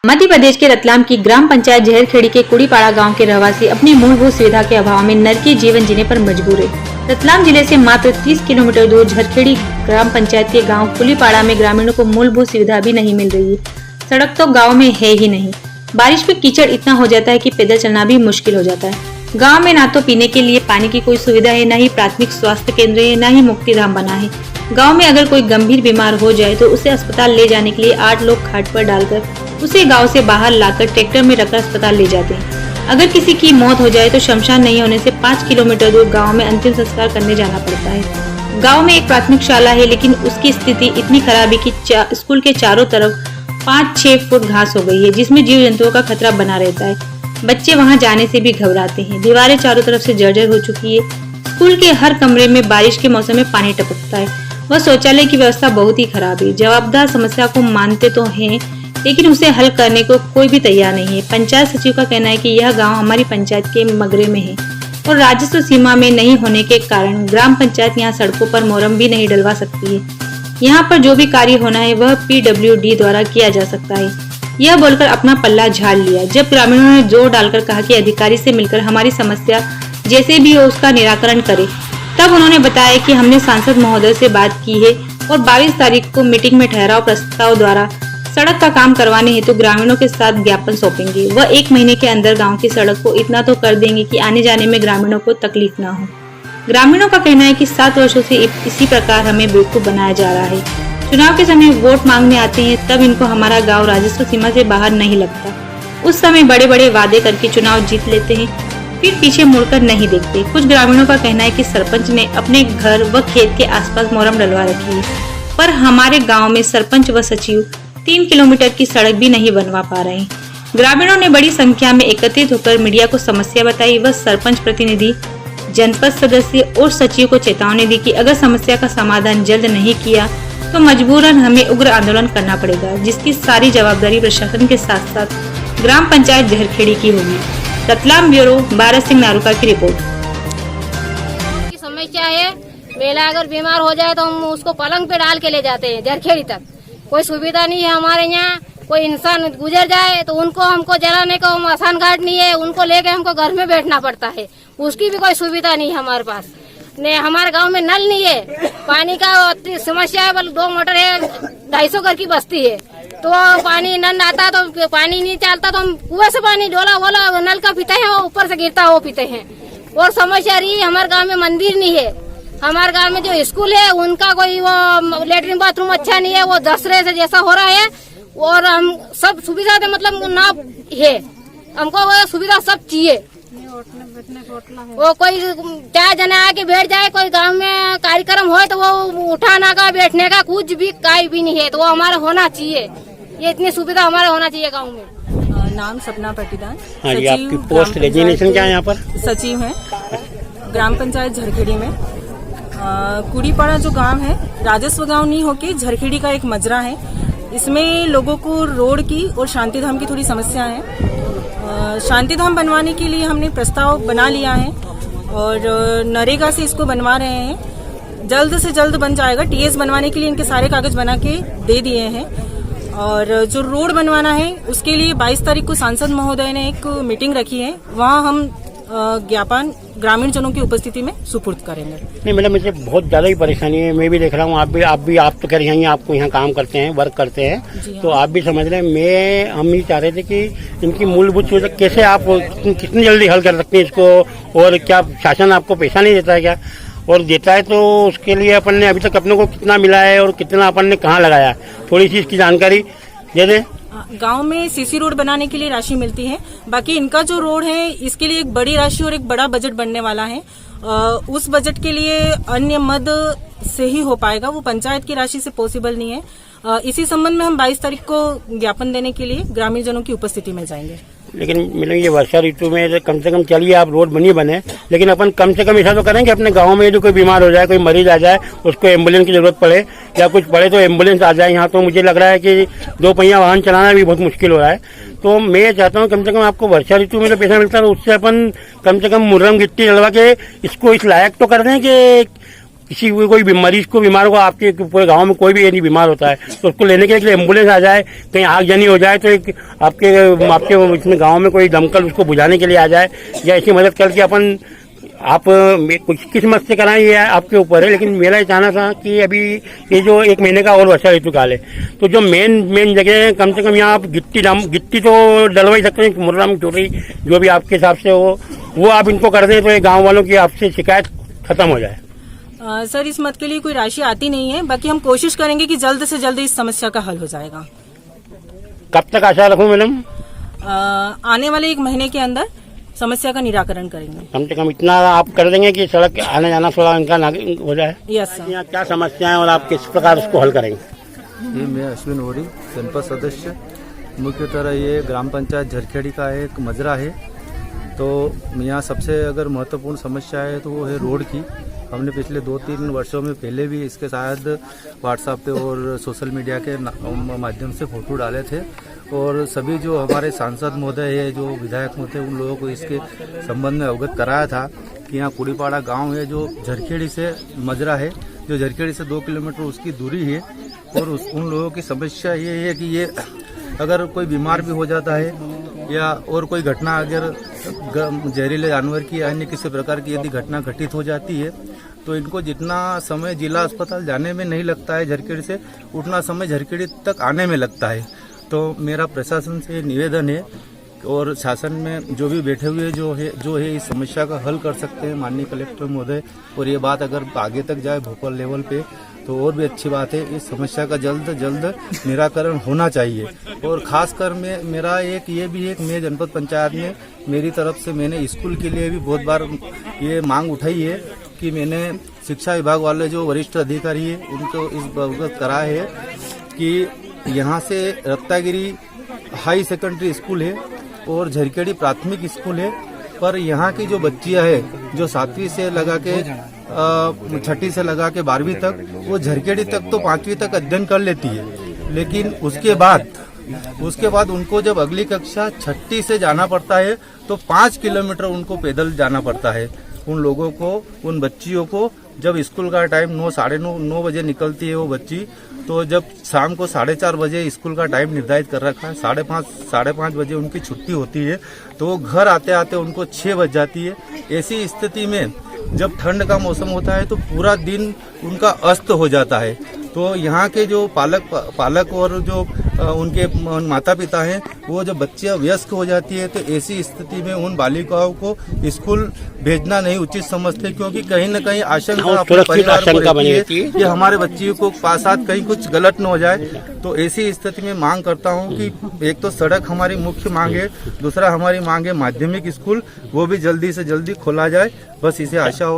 मध्य प्रदेश के रतलाम की ग्राम पंचायत जहरखेड़ी के कुड़ीपाड़ा गांव के रहवासी अपनी मूलभूत सुविधा के अभाव में नरकीय जीवन जीने पर मजबूर है। रतलाम जिले से मात्र 30 किलोमीटर दूर जहरखेड़ी ग्राम पंचायत के गांव कुड़ीपाड़ा में ग्रामीणों को मूलभूत सुविधा भी नहीं मिल रही है। सड़क तो गाँव में है ही नहीं। बारिश में कीचड़ इतना हो जाता है कि पैदल चलना भी मुश्किल हो जाता है। गाँव में ना तो पीने के लिए पानी की कोई सुविधा है, न ही प्राथमिक स्वास्थ्य केंद्र है, न ही मुक्तिधाम बना है। गांव में अगर कोई गंभीर बीमार हो जाए तो उसे अस्पताल ले जाने के लिए 8 लोग खाट पर डालकर उसे गांव से बाहर लाकर ट्रैक्टर में रखकर अस्पताल ले जाते हैं। अगर किसी की मौत हो जाए तो शमशान नहीं होने से 5 किलोमीटर दूर गांव में अंतिम संस्कार करने जाना पड़ता है। गांव में एक प्राथमिक शाला है, लेकिन उसकी स्थिति इतनी खराब है कि स्कूल के चारों तरफ 5-6 फुट घास हो गई है, जिसमें जीव जंतुओं का खतरा बना रहता है। बच्चे वहाँ जाने से भी घबराते हैं। दीवारें चारों तरफ से जर्जर हो चुकी है। स्कूल के हर कमरे में बारिश के मौसम में पानी टपकता है। वह शौचालय की व्यवस्था बहुत ही खराब है। जवाबदार समस्या को मानते तो हैं, लेकिन उसे हल करने को कोई भी तैयार नहीं है। पंचायत सचिव का कहना है कि यह गांव हमारी पंचायत के मगरे में है और राजस्व सीमा में नहीं होने के कारण ग्राम पंचायत यहां सड़कों पर मोरम भी नहीं डलवा सकती है। यहां पर जो भी कार्य होना है वह PWD द्वारा किया जा सकता है। यह बोलकर अपना पल्ला झाड़ लिया। जब ग्रामीणों ने जोर डालकर कहा कि अधिकारी से मिलकर हमारी समस्या जैसे भी हो उसका निराकरण करे, तब उन्होंने बताया कि हमने सांसद महोदय से बात की है और 22 तारीख को मीटिंग में ठहराव प्रस्ताव द्वारा सड़क का काम करवाने हेतु ग्रामीणों के साथ ज्ञापन सौंपेंगे। वह 1 महीने के अंदर गांव की सड़क को इतना तो कर देंगे कि आने जाने में ग्रामीणों को तकलीफ न हो। ग्रामीणों का कहना है कि 7 वर्षों से इसी प्रकार हमें बेवकूफ बनाया जा रहा है। चुनाव के समय वोट मांगने आते हैं, तब इनको हमारा गाँव राजस्व सीमा से बाहर नहीं लगता। उस समय बड़े बड़े वादे करके चुनाव जीत लेते हैं, फिर पीछे मुड़कर नहीं देखते। कुछ ग्रामीणों का कहना है कि सरपंच ने अपने घर व खेत के आसपास मोरम डलवा रखी है, पर हमारे गांव में सरपंच व सचिव 3 किलोमीटर की सड़क भी नहीं बनवा पा रहे हैं। ग्रामीणों ने बड़ी संख्या में एकत्रित होकर मीडिया को समस्या बताई व सरपंच प्रतिनिधि, जनपद सदस्य और सचिव को चेतावनी दी कि अगर समस्या का समाधान जल्द नहीं किया तो मजबूरन हमें उग्र आंदोलन करना पड़ेगा, जिसकी सारी जवाबदारी प्रशासन के साथ साथ ग्राम पंचायत जहरखेड़ी की होगी। रतलाम ब्यूरो भारत सिंह नारूका की रिपोर्ट। की समस्या है, मेला अगर बीमार हो जाए तो हम उसको पलंग पे डाल के ले जाते हैं जरखेड़ी तक। कोई सुविधा नहीं है हमारे यहाँ। कोई इंसान गुजर जाए तो उनको हमको जलाने को मसान घाट नहीं है, उनको लेके हमको घर में बैठना पड़ता है। उसकी भी कोई सुविधा नहीं है हमारे पास। ने हमारे गांव में नल नहीं है, पानी का समस्या है। 2 मोटर है, 250 घर की बस्ती है, तो पानी नल आता तो पानी नहीं चलता तो हम कुएं से पानी डोला वोला नल का पीते हैं, वो ऊपर से गिरता वो पीते हैं। और समस्या रही हमारे गांव में मंदिर नहीं है। हमारे गांव में जो स्कूल है उनका कोई वो लेटरिन बाथरूम अच्छा नहीं है, वो दसरे से जैसा हो रहा है। और हम सब सुविधा दे मतलब ना है, हमको वो सुविधा सब चाहिए। वो कोई 4 जने आके बैठ जाए, कोई गांव में कार्यक्रम हो तो वो उठाना का बैठने का कुछ भी काई भी नहीं है, तो वो हमारा होना चाहिए। ये इतनी सुविधा हमारा होना चाहिए गांव में। नाम सपना पाटीदार। हाँ जी, आपकी पोस्ट रेजिग्नेशन क्या है यहाँ पर? सचिव है ग्राम पंचायत झरखेड़ी में। कुड़ीपाड़ा जो गांव है राजस्व गांव नहीं होके झरखेड़ी का एक मजरा है। इसमें लोगों को रोड की और शांतिधाम की थोड़ी समस्या है। शांतिधाम बनवाने के लिए हमने प्रस्ताव बना लिया है और नरेगा से इसको बनवा रहे हैं। जल्द से जल्द बन जाएगा। TS बनवाने के लिए इनके सारे कागज बना के दे दिए हैं। और जो रोड बनवाना है उसके लिए 22 तारीख को सांसद महोदय ने एक मीटिंग रखी है, वहाँ हम ज्ञापन ग्रामीण जनों की उपस्थिति में सुपुर्द करेंगे। नहीं मैडम, मुझे बहुत ज्यादा ही परेशानी है। मैं भी देख रहा हूँ, आप तो कह रही हैं, आपको यहाँ काम करते हैं, वर्क करते हैं, तो आप भी समझ रहे हैं। हम ये चाह रहे थे कि इनकी मूलभूत सुविधा कैसे आप कितनी जल्दी हल कर सकते हैं इसको, और क्या शासन आपको पैसा नहीं देता है क्या? और देता है तो उसके लिए अपन ने अभी तक अपने को कितना मिला है और कितना अपन ने कहाँ लगाया, थोड़ी सी इसकी जानकारी दे दें। गांव में CC रोड बनाने के लिए राशि मिलती है। बाकी इनका जो रोड है इसके लिए एक बड़ी राशि और एक बड़ा बजट बनने वाला है। उस बजट के लिए अन्य मद से ही हो पाएगा, वो पंचायत की राशि से पॉसिबल नहीं है। इसी संबंध में हम 22 तारीख को ज्ञापन देने के लिए ग्रामीण जनों की उपस्थिति में जाएंगे। लेकिन मतलब ये वर्षा ऋतु में कम से कम चलिए आप रोड बने, लेकिन अपन कम से कम ऐसा तो करें कि अपने गांव में यदि कोई बीमार हो जाए, कोई मरीज आ जाए, उसको एम्बुलेंस की जरूरत पड़े या कुछ पड़े तो एम्बुलेंस आ जाए। यहाँ तो मुझे लग रहा है कि 2 पहिया वाहन चलाना भी बहुत मुश्किल हो रहा है। तो मैं चाहता हूँ कम से कम आपको वर्षा ऋतु में तो पैसा मिलता है, तो उससे अपन कम से कम मुर्रम गिट्टी डलवा के इसको इस लायक तो कर दें कि किसी को कोई मरीज को बीमार होगा, आपके पूरे गांव में कोई भी नहीं बीमार होता है तो उसको लेने के लिए एम्बुलेंस आ जाए, कहीं आगजनी हो जाए तो एक आपके इसमें गांव में कोई दमकल उसको बुझाने के लिए आ जाए, या ऐसी मदद करके अपन आप किस मत से कराएं ये आपके ऊपर है। लेकिन मेरा ये कहना था कि अभी ये जो 1 महीने का और वर्षा ऋतुकाल है, तो जो मेन जगह है, कम से कम यहाँ आप गिट्टी तो डलवा ही सकते हैं, मुर्राम चोरी जो भी आपके हिसाब से हो वो आप इनको कर दें तो ये गाँव वालों की आपसे शिकायत खत्म हो जाए। सर, इस मत के लिए कोई राशि आती नहीं है, बाकी हम कोशिश करेंगे कि जल्द से जल्द इस समस्या का हल हो जाएगा। कब तक आशा रखूं मैडम? आने वाले 1 महीने के अंदर समस्या का निराकरण करेंगे। कम से कम इतना आप कर देंगे कि सड़क आने जाना थोड़ा इनका हो जाए। Yes sir. यहाँ क्या समस्या है और आप किस प्रकार उसको हल करेंगे? ये मैं अश्विन ओरी, जनपद सदस्य। मुख्यतः ये ग्राम पंचायत झरखेड़ी का एक मजरा है। तो यहाँ सबसे अगर महत्वपूर्ण समस्या है तो वो है रोड की। हमने पिछले 2-3 वर्षों में पहले भी इसके शायद व्हाट्सएप पे और सोशल मीडिया के माध्यम से फोटो डाले थे, और सभी जो हमारे सांसद महोदय है, जो विधायक महोदय, उन लोगों को इसके संबंध में अवगत कराया था कि यहाँ कुड़ीपाड़ा गांव है जो झरखेड़ी से मजरा है, जो झरखेड़ी से 2 किलोमीटर उसकी दूरी है। और उन लोगों की समस्या ये है कि ये अगर कोई बीमार भी हो जाता है या और कोई घटना अगर जहरीले जानवर की या अन्य किसी प्रकार की यदि घटना घटित हो जाती है तो इनको जितना समय जिला अस्पताल जाने में नहीं लगता है झरखेड़ी से, उतना समय झरखेड़ी तक आने में लगता है। तो मेरा प्रशासन से निवेदन है और शासन में जो भी बैठे हुए जो है इस समस्या का हल कर सकते हैं, माननीय कलेक्टर महोदय, और ये बात अगर आगे तक जाए भोपाल लेवल पे तो और भी अच्छी बात है। इस समस्या का जल्द निराकरण होना चाहिए। और खासकर मेरा एक ये भी है कि मैं जनपद पंचायत में मेरी तरफ से मैंने स्कूल के लिए भी बहुत बार ये मांग उठाई है कि मैंने शिक्षा विभाग वाले जो वरिष्ठ अधिकारी है उनको इस अवगत करा है कि यहाँ से रत्तागिरी हाई सेकेंडरी स्कूल है और झरखेड़ी प्राथमिक स्कूल है, पर यहाँ की जो बच्चियाँ है जो 7वीं से लगा के 6ठी से लगा के 12वीं तक, वो झरखेड़ी तक तो 5वीं तक अध्ययन कर लेती है। लेकिन उसके बाद उनको जब अगली कक्षा 6ठी से जाना पड़ता है तो 5 किलोमीटर उनको पैदल जाना पड़ता है। उन लोगों को, उन बच्चियों को जब स्कूल का टाइम 9 बजे निकलती है वो बच्ची, तो जब शाम को 4:30 बजे स्कूल का टाइम निर्धारित कर रखा है, 5:30 बजे उनकी छुट्टी होती है, तो वो घर आते आते उनको 6 बज जाती है। ऐसी स्थिति में जब ठंड का मौसम होता है तो पूरा दिन उनका अस्त हो जाता है। तो यहाँ के जो पालक और जो उनके माता पिता हैं, वो जब बच्चियाँ वयस्क हो जाती है तो ऐसी स्थिति में उन बालिकाओं को स्कूल भेजना नहीं उचित समझते, क्योंकि कहीं न कहीं आशंका अपने परिवार को रहती है कि हमारे बच्चियों को साथ कहीं कुछ गलत न हो जाए। तो ऐसी स्थिति में मांग करता हूँ कि एक तो सड़क हमारी मुख्य मांग है, दूसरा हमारी मांग है माध्यमिक स्कूल, वो भी जल्दी से जल्दी खोला जाए। बस इसे आशा हो